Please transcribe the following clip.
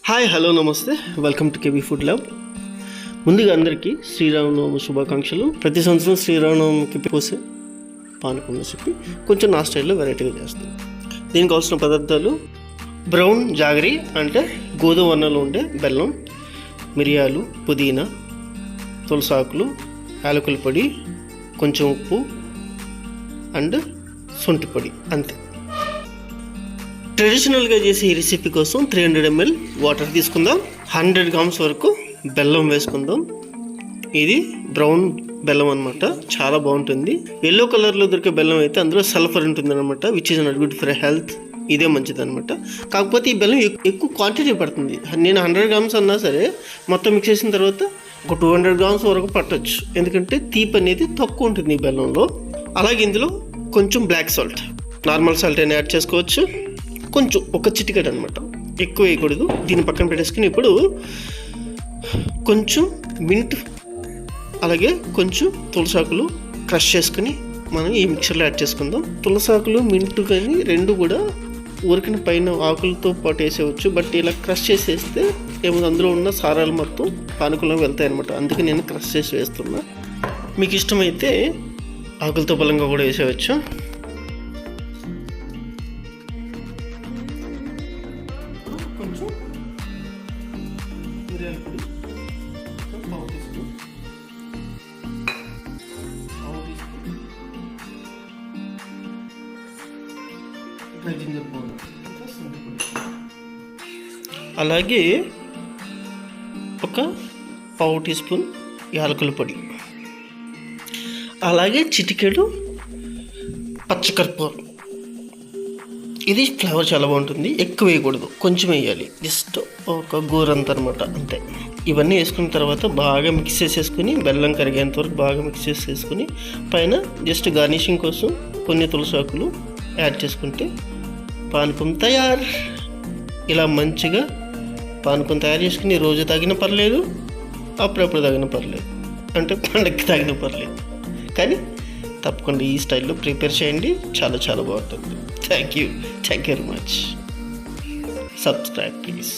Hi hello నమస్తే, welcome to KB food lab. ముందుగా అందరికీ శ్రీరామనవమి శుభాకాంక్షలు. ప్రతి సంవత్సరం శ్రీరామనవమికి పోసే పానకం రెసిపీ కొంచెం నా స్టైల్లో వెరైటీగా చేస్తాం. దీనికి కావాల్సిన పదార్థాలు: బ్రౌన్ జాగరీ అంటే గోధుమ వర్ణంలో ఉండే బెల్లం, మిరియాలు, పుదీనా, తులసాకులు, యాలకుల పొడి, కొంచెం ఉప్పు అండ్ శొంఠి పొడి, అంతే. ట్రెడిషనల్గా చేసే ఈ రెసిపీ కోసం 300 ml వాటర్ తీసుకుందాం. 100 grams వరకు బెల్లం వేసుకుందాం. ఇది బ్రౌన్ బెల్లం అనమాట, చాలా బాగుంటుంది. ఎల్లో కలర్లో దొరికే బెల్లం అయితే అందులో సల్ఫర్ ఉంటుంది అనమాట, which is not good for health. ఇదే మంచిది అనమాట. కాకపోతే ఈ బెల్లం ఎక్కువ క్వాంటిటీ పడుతుంది. నేను 100 grams అన్నా సరే మొత్తం మిక్స్ చేసిన తర్వాత ఒక 200 grams వరకు పట్టవచ్చు, ఎందుకంటే తీపి అనేది తక్కువ ఉంటుంది ఈ బెల్లంలో. అలాగే ఇందులో కొంచెం బ్లాక్ సాల్ట్, నార్మల్ సాల్ట్ అయినా యాడ్ చేసుకోవచ్చు. కొంచెం ఒక చిటికెట్ అనమాట, ఎక్కువ వేయకూడదు. దీన్ని పక్కన పెట్టేసుకుని ఇప్పుడు కొంచెం మింట్ అలాగే కొంచెం తులసాకులు క్రష్ చేసుకుని మనం ఈ మిక్చర్లో యాడ్ చేసుకుందాం. తులసాకులు మింట్ కానీ రెండు కూడా ఊరికిన పైన ఆకులతో పాటు వేసేవచ్చు, బట్ ఇలా క్రష్ చేసేస్తే ఏమో అందులో ఉన్న సారాలు మొత్తం పానకంలో వెళ్తాయి అనమాట. అందుకే నేను క్రష్ చేసి వేస్తున్నా. మీకు ఇష్టమైతే ఆకులతో బలంగా కూడా వేసేవచ్చు. కొంచెం మిరియాల పొడి, పావు teaspoon, dry ginger powder, అలాగే ఒక పావు టీ స్పూన్ యాలకుల పొడి, అలాగే చిటికెడు పచ్చకర్పూరం. ఇది ఫ్లేవర్ చాలా బాగుంటుంది. ఎక్కువ వేయకూడదు, కొంచెం వేయాలి, జస్ట్ ఒక గోరంత అనమాట, అంతే. ఇవన్నీ వేసుకున్న తర్వాత బాగా మిక్స్ చేసేసుకుని బెల్లం కరిగేంత వరకు బాగా మిక్స్ చేసేసుకుని పైన జస్ట్ గార్నిషింగ్ కోసం కొన్ని తులసాకులు యాడ్ చేసుకుంటే పానకం తయారు. ఇలా మంచిగా పానకం తయారు చేసుకుని రోజు తాగినా పర్లేదు, అప్పుడప్పుడు తాగినా పర్లేదు, అంటే పండగకి తాగినా పర్లేదు, కానీ తప్పకుండా ఈ స్టైల్లో ప్రిపేర్ చేయండి. చాలా చాలా బాగుంటుంది. Thank you very much. Subscribe please.